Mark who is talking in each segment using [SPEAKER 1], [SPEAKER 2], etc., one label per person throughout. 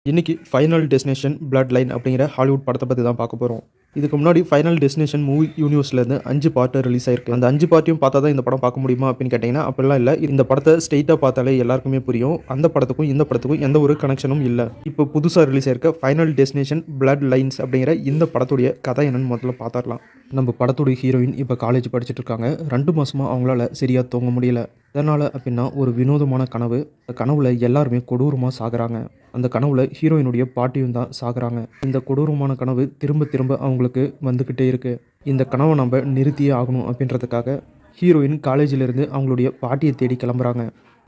[SPEAKER 1] இன்னைக்கு final destination blood line அப்படிங்கிற Hollywood படத்தை பற்றி தான் பார்க்க போகிறோம். இதுக்கு முன்னாடி ஃபைனல் டெஸ்டினேஷன் மூவி யூனிவர்ஸ்லேருந்து 5 பார்ட்டு ரிலீஸ் ஆயிருக்கு. அந்த 5 பார்ட்டையும் பார்த்தா தான் இந்த படம் பார்க்க முடியுமா அப்படின்னு கேட்டிங்கன்னா அப்படிலாம் இல்லை. இந்த படத்தை ஸ்ட்ரெயிட்டாக பார்த்தாலே எல்லாருக்குமே புரியும். அந்த படத்துக்கும் இந்த படத்துக்கும் எந்த ஒரு கனெக்ஷனும் இல்லை. இப்போ புதுசாக ரிலீஸ் ஆயிருக்க ஃபைனல் டெஸ்டினேஷன் பிளட் லைன்ஸ் அப்படிங்கிற இந்த படத்துடைய கதை என்னன்னு முதல்ல பார்த்துடலாம். நம்ம படத்துடைய ஹீரோயின் இப்போ காலேஜ் படிச்சுட்டு இருக்காங்க. 2 மாதமாக அவங்களால சரியாக தூங்க முடியல. எதனால் அப்படின்னா ஒரு வினோதமான கனவு. அந்த கனவுல எல்லாருமே கொடூரமாக சாகுறாங்க. அந்த கனவுல ஹீரோயினுடைய பாட்டியும் தான் சாகுறாங்க. இந்த கொடூரமான கனவு திரும்ப திரும்ப அவங்களுக்கு வந்துக்கிட்டே இருக்குது. இந்த கனவை நம்ம நிறுத்தியே ஆகணும் அப்படின்றதுக்காக ஹீரோயின் காலேஜிலேருந்து அவங்களுடைய பாட்டியை தேடி கிளம்புறாங்க.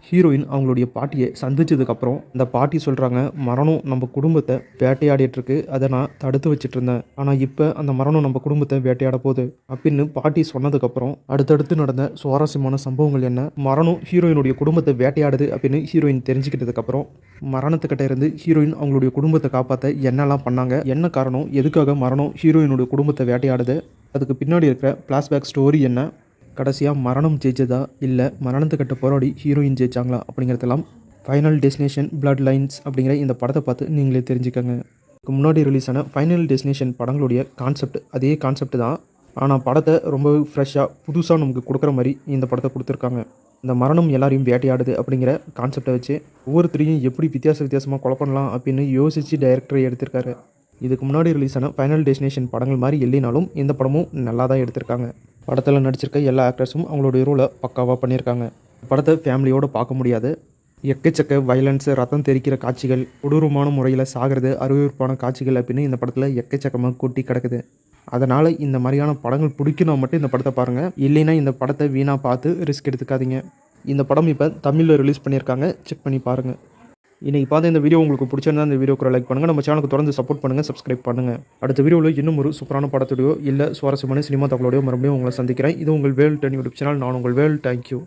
[SPEAKER 1] ஹீரோயின் அவங்களுடைய பாட்டியை சந்திச்சதுக்கப்புறம் அந்த பாட்டி சொல்கிறாங்க, மரணம் நம்ம குடும்பத்தை வேட்டையாடிட்டுருக்கு, அதை நான் தடுத்து வச்சுட்டு இருந்தேன். ஆனால் இப்போ அந்த மரணம் நம்ம குடும்பத்தை வேட்டையாட போகுது அப்படின்னு பாட்டி சொன்னதுக்கப்புறம் அடுத்தடுத்து நடந்த சுவாரஸ்யமான சம்பவங்கள் என்ன, மரணம் ஹீரோயினுடைய குடும்பத்தை வேட்டையாடுது அப்படின்னு ஹீரோயின் தெரிஞ்சுக்கிட்டதுக்கப்புறம் மரணத்துக்கிட்ட இருந்து ஹீரோயின் அவங்களுடைய குடும்பத்தை காப்பாற்ற என்னெல்லாம் பண்ணாங்க, என்ன காரணம், எதுக்காக மரணம் ஹீரோயினுடைய குடும்பத்தை வேட்டையாடுது, அதுக்கு பின்னாடி இருக்கிற ஃப்ளாஷ்பேக் ஸ்டோரி என்ன, கடைசியாக மரணம் ஜெயிச்சதா இல்லை மரணத்துக்கிட்ட போராடி ஹீரோயின் ஜெயிச்சாங்களா அப்படிங்கிறதெல்லாம் ஃபைனல் டெஸ்டினேஷன் பிளட் லைன்ஸ் அப்படிங்கிற இந்த படத்தை பார்த்து நீங்களே தெரிஞ்சுக்கோங்க. இதுக்கு முன்னாடி ரிலீஸ் ஆன ஃபைனல் டெஸ்டினேஷன் படங்களுடைய கான்செப்ட் அதே கான்செப்ட் தான். ஆனால் படத்தை ரொம்ப ஃப்ரெஷ்ஷாக புதுசாக நமக்கு கொடுக்குற மாதிரி இந்த படத்தை கொடுத்துருக்காங்க. இந்த மரணம் எல்லாரையும் வேட்டையாடுது அப்படிங்கிற கான்செப்டை வச்சு ஒவ்வொருத்தரையும் எப்படி வித்தியாசமாக கொலை பண்ணலாம் அப்படின்னு யோசித்து டைரக்டர் எடுத்திருக்காரு. இதுக்கு முன்னாடி ரிலீஸ் ஆன ஃபைனல் டெஸ்டினேஷன் படங்கள் மாதிரி இல்லைனாலும் இந்த படமும் நல்லா தான் எடுத்திருக்காங்க. படத்தில் நடிச்சிருக்க எல்லா ஆக்டர்ஸும் அவங்களுடைய ரோலை பக்காவாக பண்ணியிருக்காங்க. படத்தை ஃபேமிலியோடு பார்க்க முடியாது. எக்கச்சக்க வயலன்ஸு, ரத்தம் தெரிக்கிற காட்சிகள், கொடூரமான முறையில் சாகிறது, அருவருப்பான காட்சிகள் அப்படின்னு இந்த படத்தில் எக்கச்சக்கமாக கொட்டி கிடக்குது. அதனால் இந்த மாதிரியான படங்கள் பிடிக்கணும் மட்டும் இந்த படத்தை பாருங்கள். இல்லைன்னா இந்த படத்தை வீணாக பார்த்து ரிஸ்க் எடுத்துக்காதீங்க. இந்த படம் இப்போ தமிழில் ரிலீஸ் பண்ணியிருக்காங்க, செக் பண்ணி பாருங்கள். இன்றைக்கி பார்த்து இந்த வீடியோ உங்களுக்கு பிடிச்சிருந்தா இந்த வீடியோக்கு லைக் பண்ணுங்கள். நம்ம சேனலுக்கு தொடர்ந்து சப்போர்ட் பண்ணுங்கள், சப்ஸ்கிரைப் பண்ணுங்கள். அடுத்த வீடியோவில் இன்னும் ஒரு சூப்பரான படத்தோடையோ இல்லை சுவாரஸ்யமான சினிமா தகவலோடையோ மறுபடியும் உங்களை சந்திக்கிறேன். இது உங்கள் வேல் 10 யூடியூப் சேனல். நான் உங்கள் வேல். தேங்க்யூ.